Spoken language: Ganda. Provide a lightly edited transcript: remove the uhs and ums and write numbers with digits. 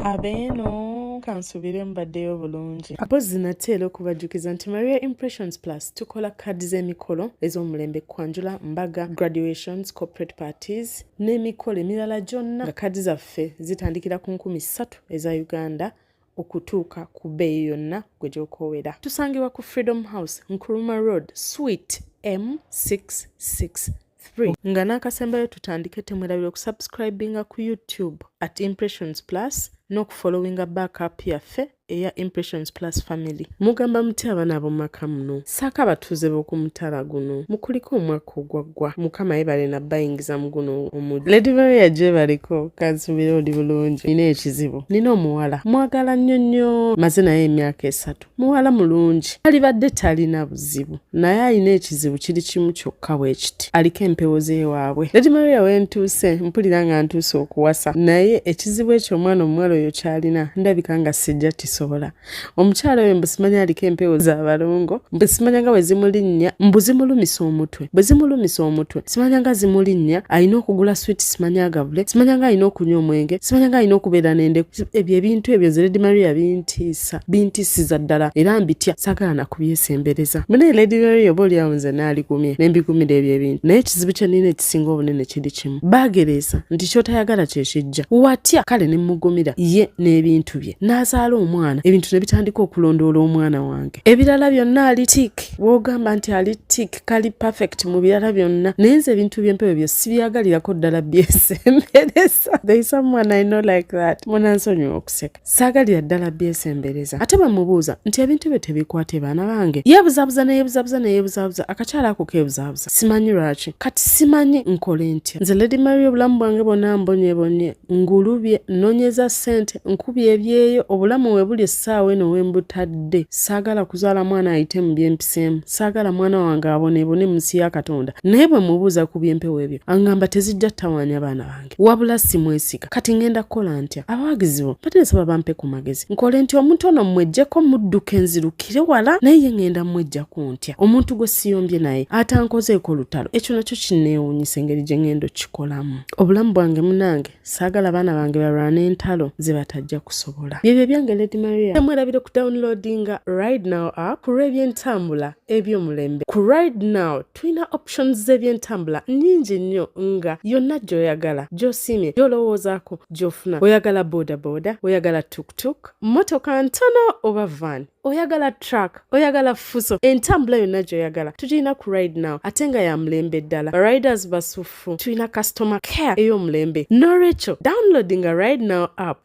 Abeeno kansubire mbaddeyo bulungi. Apozi nateera okubajjukiza nti Maria Impressions Plus tukola kaadi z'emikolo ez'omulembe kwanjula, mbaga, graduations, corporate parties n'emikolo emirala gyonna nga kaadi zaffe zitandikira ku 3,000 eza Uganda okutuuka ku bbeeyi yonna gwe gy'okoowera. Tusangibwa ku Freedom House, Nkrumah Road, Suite M663. Nga n'akasembayo tutandike temwerabira okusubscribinga ku YouTube at Impressions Plus n'okufollowinga backup yaffe eya Impressions Plus family. Mugamba muti abaana ab'omumaka muno saaka batuuze b'okumutala guno mukuliko omwaka ogwaggwa mukama yebale na bayingiza mu guno omudde. Lady Maria gyebaliko kansubire oli bulungi. Nina ekizibu, nina omuwala mwagala nnyo maze naye emyaka 3. Muwala mulungi alibadde talina buzibu naye alina ekizibu kiri kimu kyokka bwe kiti, aliko empewo z'ewaabwe. Lady Maria wentuuse mpulira nga ntuuse okuwasa naye ekizibu ekyo omwana omuwala oyo kyalina ndabika nga sijja tisobola. Omukyala oyo mbusimanya aliko empewo z'abalongo, mbusimanya nga bwe zimulinnya, mbu zimulumisa omutwe. Bwe zimulumisa omutwe simanya nga zimulinnya, alina okugula switi simanya agabule, simanya nga alina okunywa omwenge, simanya nga alina okubeera n'endeku. Ebyo ebintu ebyo ze Lady Maria bintisiza ddala era mbitya saagala na kubyesembereza. Mune Lady Maria oba oliawo nze naaligumye nembigumira ebyo ebintu naye ekizibu kye nina ekisinga obunene kiri kimu, baagereeza nti kyotayagala kye kijja watya kale ne mugumira ye n'ebintu bye n'azaala omwana, ebintu ne bitandika okulondoola omwana wange. Ebirala byonna ali tik, wogamba nti ali tik kali perfect mu birala byonna naye nze ebintu by'empewo byo sibyagalirako ddala byesembereza. There is someone I know like that. Munansonyiwa okuseka, saagalira ddala byesembereza. Ate bamubuuza nti ebintu bye tebikwate baana bange, yeebuzaabuza akakyala ako keebuzaabuza. Simanyi lwaki, kati simanyi nkole ntya. Nze Lady Maria obulamu bwange bwonna mbonyebonye, ngulubye nonyeza ssente, nkubye ebyeyo, obulamu we buli essaawa eno we mbutadde. Saagala kuzaala mwana ayite mu byempiseemu, saagala mwana wange abonebone mu nsi ya Katonda. Naye bwe mubuuza ku by'empewo ebyo angamba tezijja ttawaanya baana bange, wabula simwesiga. Kati ngenda kukola ntya? Abawagizi bo bateesaba bampe ku magezi, nkole nti omuntu ono mmweggyeko mudduke nzirukire wala naye ye ngenda mmweggyako ntya? Omuntu gwe siyombye naye atankozeeko lutalo, ekyo nakyo kinneewuunyisa engeri gye ngenda okikolamu. Obulamu bwange munange saagala baana bange balwana entalo ze batajja kusobola. Byebyo byange Lady Maria. Temwerabire ku downloadinga Ride Now app ku lw'ebyentambula eby'omulembe. Ku Ride Now tulina options z'ebyentambula nnyingi nnyo nga yonna gy'oyagala, gy'osiimye, gy'olowoozaako, gy'ofuna. Oyagala bodaboda, oyagala tuk-tuk, motoka ntono oba van, oyagala truck, oyagala fuso, entambula yonna gy'oyagala tugirina ku Ride Now ate nga ya mulembe ddala. Riders basufu, tulina customer care ey'omulembe. Noolwekyo downloadinga Ride Now app